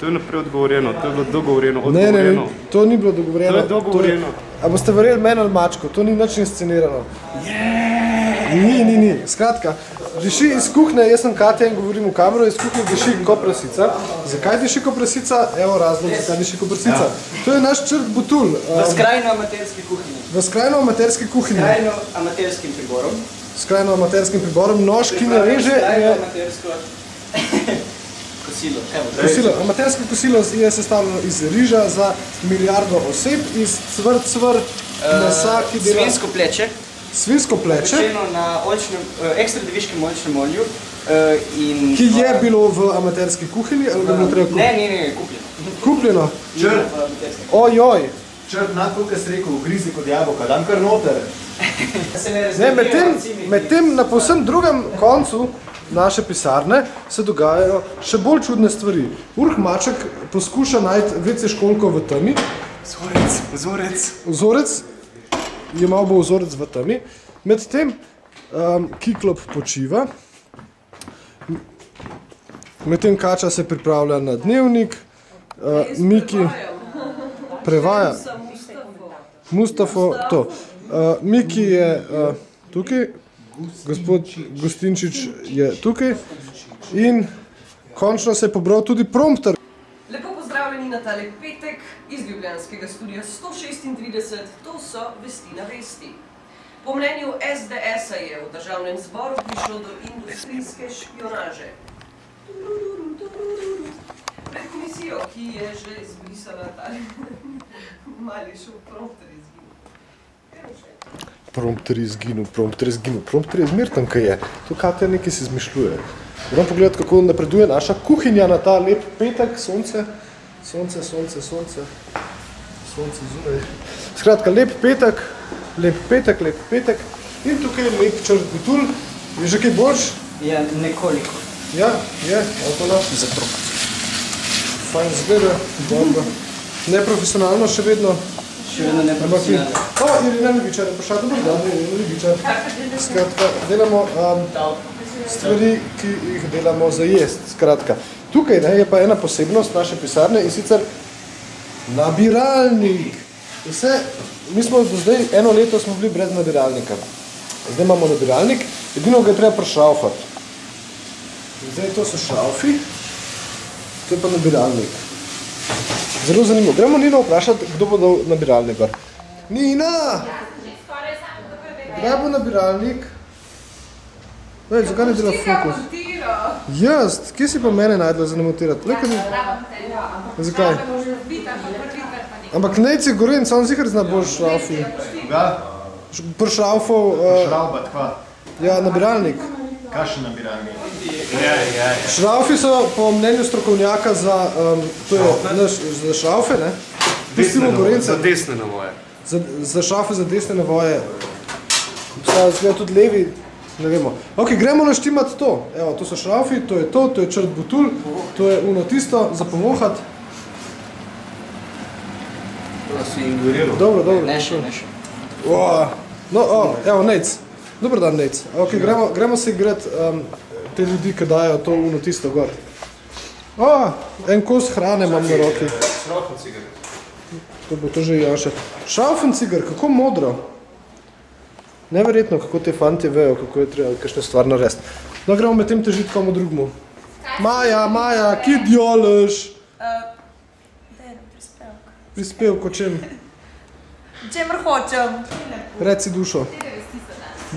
to je naprej odgovorjeno, to je bilo dogovorjeno, odgovorjeno. Ne, to ni bilo dogovorjeno. To je dogovorjeno. A boste verjeli meni ali mačko, to ni nič inscenirano. Ni. Skratka, diši iz kuhne, jaz sem Katja in govorim v kamero, iz kuhne diši ko prasica. Zakaj diši ko prasica? Evo razlog, zakaj diši ko prasica. To je naš črt butul. V skrajno amaterski kuhinji. V skrajno amaterski kuhinji. Skrajno amaterskim priborom. Skrajno amaterskim priborom, nož, ki ne reže. Skrajno amatersko kosilo. Kosilo. Amatersko kosilo je sestavljeno iz riža za milijardo oseb, iz cvrt mesa, ki dela... Svinsko pleče. Svinsko pleče. Pečeno na ekstra deviškem oljčnem olju. Ki je bilo v amaterski kuhinji, ali ga bilo treba kupiti? Ne, kupljeno. Kupljeno? Črt. Ojoj. Črt na koliko si rekel, grizi kot jabolka, dam kar noter. Medtem na povsem drugem koncu naše pisarne se dogajajo še bolj čudne stvari. Urh Maček poskuša najti WC školjko v temi. Vzorec. Je malo bo vzorec v temi. Medtem Kiklop počiva. Medtem Kača se pripravlja na dnevnik. Miki prevaja. Mustafo, to. Miki je tukaj. Gospod Gostinčič je tukaj. In končno se je pobral tudi prompter. Lepo pozdravljeni na tale petek iz ljubljanskega studia 136, to so Vesti na vesti. Po mnenju SDS-a je v državnem zboru prišlo do industrijske špionaže. Pred komisijo, ki je že izbrisala tale mali šov, prompter izginil. Prompter je zmer tam, kaj je. To Katja nekaj se izmišljuje. Moram pogledati, kako napreduje naša kuhinja na ta lep petek, sonce zunaj. Skratka, lep petek. In tukaj je lep črt butul. Je že kaj boljš? Ja, nekoliko. Ja, je, avtola. Zatrok. Fajn zgleda, dobro. Neprofesionalno še vedno. Še vedno neprofesionalno. Irina Ljubičar, pa dobro dan, Irina Ljubičar. Skratka, delamo stvari, ki jih delamo za jest. Skratka, tukaj je pa ena posebnost naše pisarne in sicer nabiralnik. Mi smo do zdaj, eno leto smo bili brez nabiralnika. Zdaj imamo nabiralnik, edino ga je treba prešraufati. Zdaj to so šraufi, to je pa nabiralnik. Zelo zanimivo. Gremo Nino vprašati, kdo bo dal nabiralnik gor. Nina! Kdaj bo nabiralnik? Vej, zakaj ne dela fokus? Jaz, kje si pa mene najdla za namontirati? Zakaj? Ampak nejci goren, sam zihar zna bolj šraufi. Ga? Pršraufov... Pršraubat, kva? Ja, nabiralnik. Kakšen nabiralnik? Šraufi so po mnenju strokovnjaka za... To je za šraufe, ne? Za desne navoje. Za šraufe za desne navoje. Zgleda tudi levi. Ne vemo. Ok, gremo naštimati to. Evo, to so šraufi, to je črt butul, to je uno tisto, za pomohat. To si ingurilo. Dobro. Ne še. No, evo, Nejc. Dobar dan, Nejc. Ok, gremo se igrati te ljudi, ki dajo to uno tisto gor. En kos hrane imam na roki. Šraufen cigar. To bo to že Janša. Šraufen cigar, kako modro. Neverjetno, kako te fantje vejo, kako je treba kakšne stvar narediti. No, gremo med tem težiti komu drugmu. Maja, ki djoleš? Prispevk o čem? Čemer hočem. Reci dušo.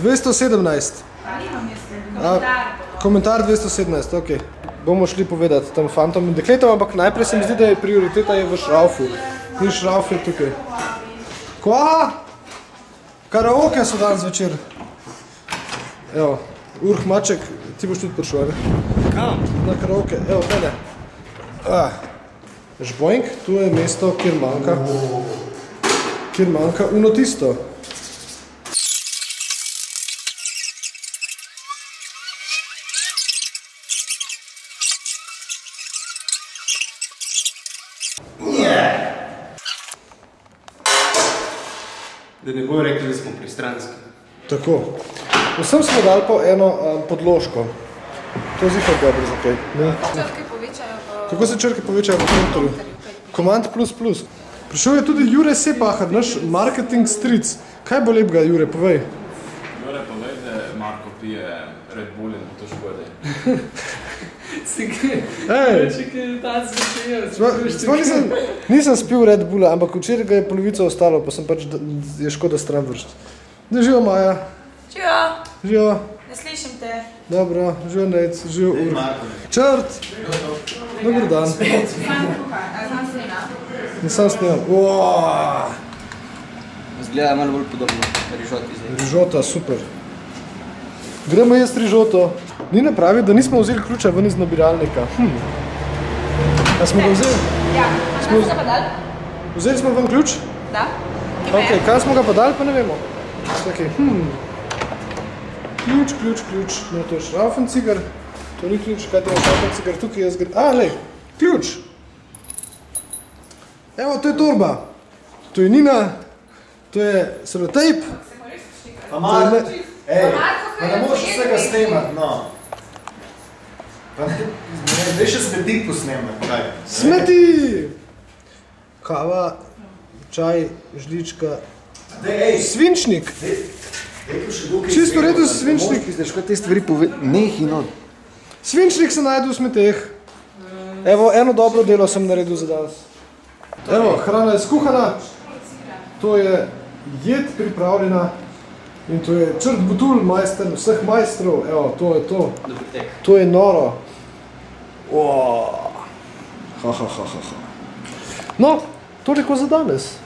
217. Komentar 217, ok. Bomo šli povedati tam fantom in dekletom, ampak najprej se mi zdi, da je prioriteta je v šraufu. In šrauf je tukaj. Kva? Karaoke so danes večer. Evo, Urh Maček, ti boš tudi prišel, ne? Kam? Na karaoke, evo, tene. Žbojnk, tu je mesto, kjer manjka uno tisto. Da ne bojo rekli, da smo pristranski. Tako. Vsem smo dali po eno podložko. To je zihar dobro za kaj. Črke povečajo v Kako se črke povečajo v prompterju? Command++. Prišel je tudi Jure Sepahar, naš marketing stric. Kaj bo lepega, Jure, povej? Jure, povej, da Marko pije Red Bull in to škode. Nisem spil Red Bulla, ampak včeraj ga je polovico ostalo, pa sem pač, je škoda stran vršiti. Živo, Maja. Živo. Živo. Ne slišim te. Dobro, živo Nec, živo Ur. Črt. Dobar dan. Nisem snimam. Zgleda malo bolj podobno rižoti zdaj. Rižota, super. Gremo jesti rižoto. Nina pravi, da nismo vzeli ključa ven iz nabiralnika. A smo ga vzeli? Ja, kaj smo ga pa dali? Vzeli smo ven ključ? Da. Ok, kaj smo ga pa dali, pa ne vemo. Čakaj, Ključ. No, to je šraufen-cigar. To ni ključ, kaj to je šraufen-cigar? Tukaj jaz gre... lej, ključ. Evo, to je torba. To je Nina. To je selotejp. Pa malo, pa ne moš vsega snemati, no. Pa ne še smeti posnemati, kaj? Smeti! Kava, čaj, žlička. Svinčnik. Čisto redu svinčnik. Zdaj, kaj te stvari pove... Nehi, no. Svinčnik se najde v smeteh. Evo, eno dobro delo sem naredil za danes. Evo, hrana je skuhana. To je jed pripravljena. In to je črt butul majster vseh majstrov. Evo, to je to. To je noro. No, toliko za danes.